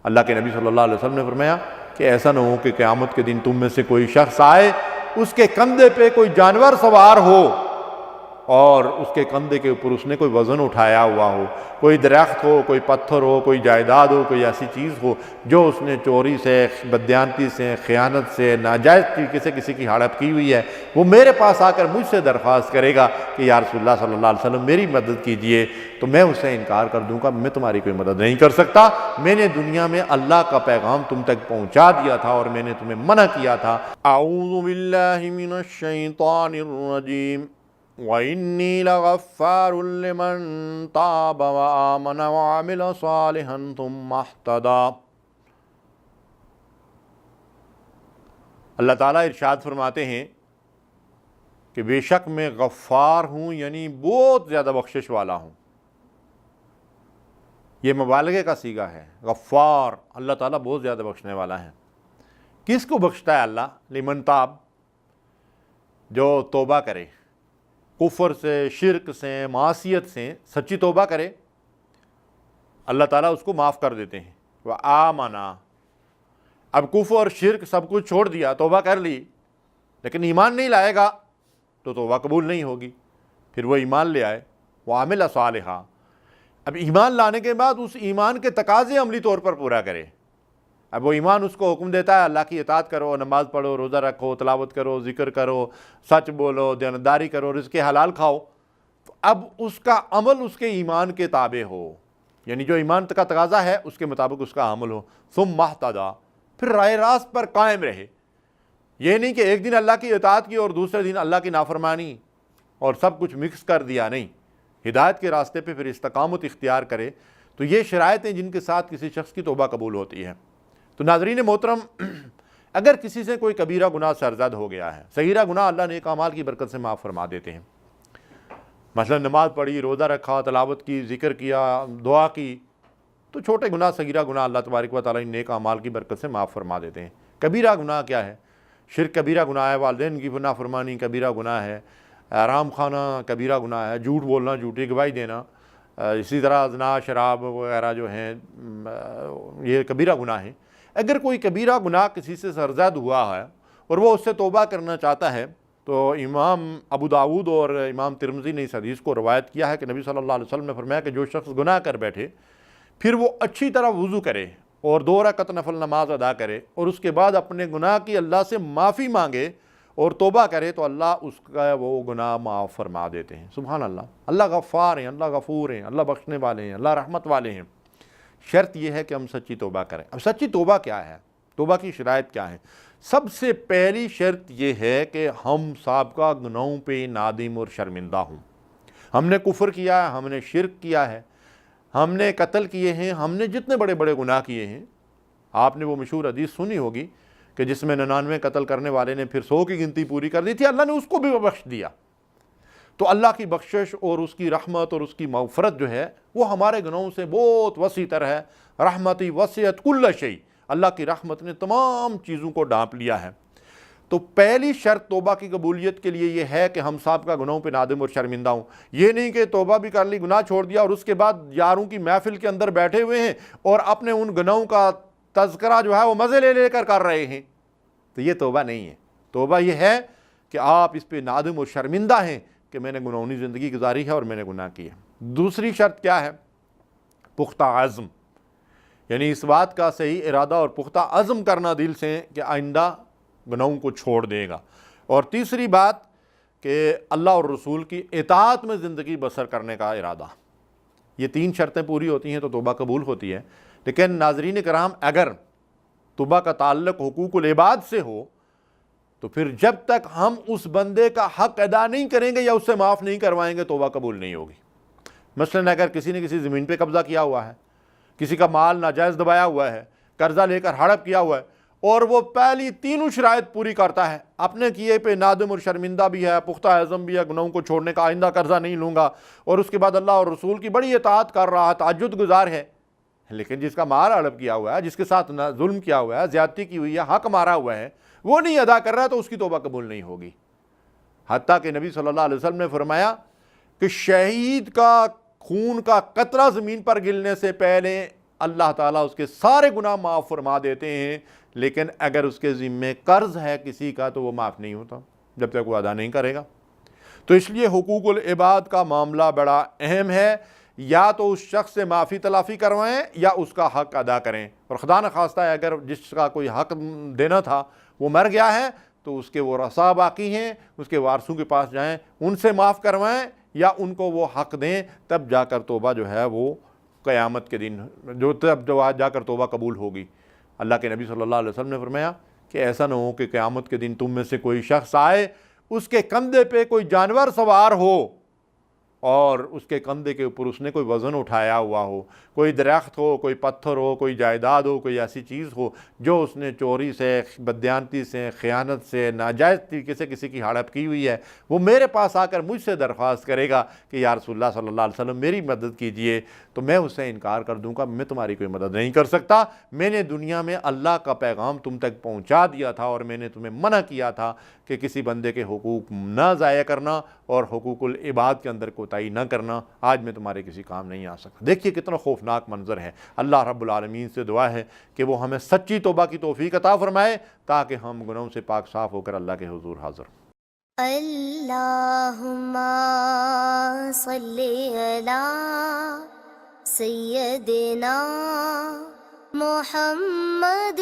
اللہ کے نبی صلی اللہ علیہ وسلم نے فرمایا کہ ایسا نہ ہو کہ قیامت کے دن تم میں سے کوئی شخص آئے، اس کے کندھے پہ کوئی جانور سوار ہو اور اس کے کندھے کے اوپر اس نے کوئی وزن اٹھایا ہوا ہو، کوئی درخت ہو، کوئی پتھر ہو، کوئی جائیداد ہو، کوئی ایسی چیز ہو جو اس نے چوری سے، بددیانتی سے، خیانت سے، ناجائز طریقے سے کسی کی ہڑپ کی ہوئی ہے، وہ میرے پاس آ کر مجھ سے درخواست کرے گا کہ یا رسول اللہ صلی اللہ علیہ وسلم میری مدد کیجئے، تو میں اسے انکار کر دوں گا، میں تمہاری کوئی مدد نہیں کر سکتا، میں نے دنیا میں اللہ کا پیغام تم تک پہنچا دیا تھا اور میں نے تمہیں منع کیا تھا۔ اعوذ باللہ من الشیطان الرجیم وَإِنِّي لَغَفَّارٌ لِّمَن تَابَ وَآمَنَ وَعَمِلَ صَالِحًا ثُمَّ اهْتَدَىٰ۔ اللہ تعالیٰ ارشاد فرماتے ہیں کہ بے شک میں غفار ہوں، یعنی بہت زیادہ بخشش والا ہوں۔ یہ مبالغے کا صیغہ ہے، غفار، اللہ تعالیٰ بہت زیادہ بخشنے والا ہے۔ کس کو بخشتا ہے اللہ؟ لمن تاب، جو توبہ کرے، کفر سے، شرک سے، معصیت سے سچی توبہ کرے، اللہ تعالیٰ اس کو معاف کر دیتے ہیں۔ وآمنا، اب کفر، شرک سب کچھ چھوڑ دیا، توبہ کر لی، لیکن ایمان نہیں لائے گا تو توبہ قبول نہیں ہوگی، پھر وہ ایمان لے آئے۔ وعمل صالحا، اب ایمان لانے کے بعد اس ایمان کے تقاضے عملی طور پر پورا کرے۔ اب وہ ایمان اس کو حکم دیتا ہے اللہ کی اطاعت کرو، نماز پڑھو، روزہ رکھو، تلاوت کرو، ذکر کرو، سچ بولو، دیانتداری کرو، رزق حلال کھاؤ، تو اب اس کا عمل اس کے ایمان کے تابع ہو، یعنی جو ایمان کا تقاضا ہے اس کے مطابق اس کا عمل ہو۔ ثم اہتدیٰ، پھر راہ راست پر قائم رہے۔ یہ نہیں کہ ایک دن اللہ کی اطاعت کی اور دوسرے دن اللہ کی نافرمانی اور سب کچھ مکس کر دیا، نہیں، ہدایت کے راستے پہ پھر استقامت اختیار کرے۔ تو یہ شرائط ہیں جن کے ساتھ کسی شخص کی توبہ قبول ہوتی ہے۔ تو ناظرین محترم، اگر کسی سے کوئی کبیرہ گناہ سرزد ہو گیا ہے، صغیرہ گناہ اللہ نیک اعمال کی برکت سے معاف فرما دیتے ہیں، مثلا نماز پڑھی، روزہ رکھا، تلاوت کی، ذکر کیا، دعا کی، تو چھوٹے گناہ، صغیرہ گناہ اللہ تبارک و تعالیٰ نیک اعمال کی برکت سے معاف فرما دیتے ہیں۔ کبیرہ گناہ کیا ہے؟ شرک کبیرہ گناہ ہے، والدین کی نافرمانی کبیرہ گناہ ہے، حرام کھانا کبیرہ گناہ ہے، جھوٹ بولنا، جھوٹی گواہی دینا، اسی طرح زنا، شراب وغیرہ جو ہیں، یہ کبیرہ گناہ ہیں۔ اگر کوئی کبیرہ گناہ کسی سے سرزد ہوا ہے اور وہ اس سے توبہ کرنا چاہتا ہے، تو امام ابو داؤد اور امام ترمذی نے اس حدیث کو روایت کیا ہے کہ نبی صلی اللہ علیہ وسلم نے فرمایا کہ جو شخص گناہ کر بیٹھے، پھر وہ اچھی طرح وضو کرے اور 2 رکعت نفل نماز ادا کرے اور اس کے بعد اپنے گناہ کی اللہ سے معافی مانگے اور توبہ کرے، تو اللہ اس کا وہ گناہ معاف فرما دیتے ہیں۔ سبحان اللہ، اللہ غفار ہیں، اللہ غفور ہیں، اللہ بخشنے والے ہیں، اللہ رحمت والے ہیں۔ شرط یہ ہے کہ ہم سچی توبہ کریں۔ اب سچی توبہ کیا ہے؟ توبہ کی شرائط کیا ہیں؟ سب سے پہلی شرط یہ ہے کہ ہم سابقہ گناہوں پہ نادم اور شرمندہ ہوں۔ ہم نے کفر کیا ہے، ہم نے شرک کیا ہے، ہم نے قتل کیے ہیں، ہم نے جتنے بڑے بڑے گناہ کیے ہیں۔ آپ نے وہ مشہور حدیث سنی ہوگی کہ جس میں 99 قتل کرنے والے نے پھر 100 کی گنتی پوری کر دی تھی، اللہ نے اس کو بھی بخش دیا۔ تو اللہ کی بخشش اور اس کی رحمت اور اس کی مغفرت جو ہے وہ ہمارے گناہوں سے بہت وسیع تر ہے۔ رحمتی وسعت کل شیء، اللہ کی رحمت نے تمام چیزوں کو ڈھانپ لیا ہے۔ تو پہلی شرط توبہ کی قبولیت کے لیے یہ ہے کہ ہم سابقہ گناہوں پہ نادم اور شرمندہ ہوں۔ یہ نہیں کہ توبہ بھی کر لی، گناہ چھوڑ دیا اور اس کے بعد یاروں کی محفل کے اندر بیٹھے ہوئے ہیں اور اپنے ان گناہوں کا تذکرہ جو ہے وہ مزے لے لے کر رہے ہیں، تو یہ توبہ نہیں ہے۔ توبہ یہ ہے کہ آپ اس پہ نادم اور شرمندہ ہیں کہ میں نے گناہونی زندگی گزاری ہے اور میں نے گناہ کیا۔ دوسری شرط کیا ہے؟ پختہ عزم، یعنی اس بات کا صحیح ارادہ اور پختہ عزم کرنا دل سے کہ آئندہ گناہوں کو چھوڑ دے گا۔ اور تیسری بات کہ اللہ اور رسول کی اطاعت میں زندگی بسر کرنے کا ارادہ۔ یہ 3 شرطیں پوری ہوتی ہیں تو توبہ قبول ہوتی ہے۔ لیکن ناظرین کرام، اگر توبہ کا تعلق حقوق العباد سے ہو تو پھر جب تک ہم اس بندے کا حق ادا نہیں کریں گے یا اس سے معاف نہیں کروائیں گے، توبہ قبول نہیں ہوگی۔ مثلا اگر کسی نے کسی زمین پہ قبضہ کیا ہوا ہے، کسی کا مال ناجائز دبایا ہوا ہے، قرضہ لے کر ہڑپ کیا ہوا ہے، اور وہ پہلی 3 شرائط پوری کرتا ہے، اپنے کیے پہ نادم اور شرمندہ بھی ہے، پختہ عزم بھی ہے گناہوں کو چھوڑنے کا، آئندہ قرضہ نہیں لوں گا، اور اس کے بعد اللہ اور رسول کی بڑی اطاعت کر رہا ہے، تہجد گزار ہے، لیکن جس کا مال ہڑپ کیا ہوا ہے، جس کے ساتھ ظلم کیا ہوا ہے، زیادتی کی ہوئی ہے، حق مارا ہوا ہے، وہ نہیں ادا کر رہا ہے، تو اس کی توبہ قبول نہیں ہوگی۔ حتیٰ کہ نبی صلی اللہ علیہ وسلم نے فرمایا کہ شہید کا خون کا قطرہ زمین پر گرنے سے پہلے اللہ تعالیٰ اس کے سارے گناہ معاف فرما دیتے ہیں، لیکن اگر اس کے ذمے قرض ہے کسی کا تو وہ معاف نہیں ہوتا جب تک وہ ادا نہیں کرے گا۔ تو اس لیے حقوق العباد کا معاملہ بڑا اہم ہے، یا تو اس شخص سے معافی تلافی کروائیں یا اس کا حق ادا کریں، اور خدا نخواستہ ہے اگر جس کا کوئی حق دینا تھا وہ مر گیا ہے تو اس کے ورثاء باقی ہیں، اس کے وارثوں کے پاس جائیں، ان سے معاف کروائیں یا ان کو وہ حق دیں، تب جا کر توبہ جو ہے وہ قیامت کے دن تب جا کر توبہ قبول ہوگی۔ اللہ کے نبی صلی اللہ علیہ وسلم نے فرمایا کہ ایسا نہ ہو کہ قیامت کے دن تم میں سے کوئی شخص آئے، اس کے کندھے پہ کوئی جانور سوار ہو اور اس کے کندھے کے اوپر اس نے کوئی وزن اٹھایا ہوا ہو، کوئی درخت ہو، کوئی پتھر ہو، کوئی جائیداد ہو، کوئی ایسی چیز ہو جو اس نے چوری سے، بددیانتی سے، خیانت سے، ناجائز طریقے سے کسی کی ہڑپ کی ہوئی ہے، وہ میرے پاس آ کر مجھ سے درخواست کرے گا کہ یا رسول اللہ صلی اللہ علیہ وسلم میری مدد کیجئے، تو میں اس سے انکار کر دوں گا، میں تمہاری کوئی مدد نہیں کر سکتا، میں نے دنیا میں اللہ کا پیغام تم تک پہنچا دیا تھا اور میں نے تمہیں منع کیا تھا کہ کسی بندے کے حقوق نہ ضائع کرنا اور حقوق العباد کے اندر کوتاہی نہ کرنا، آج میں تمہارے کسی کام نہیں آ سکتا۔ دیکھیے کتنا خوفناک منظر ہے۔ اللہ رب العالمین سے دعا ہے کہ وہ ہمیں سچی توبہ کی توفیق عطا فرمائے تاکہ ہم گناہوں سے پاک صاف ہو کر اللہ کے حضور حاضر ہوں۔ اللہم صلی علی سیدنا محمد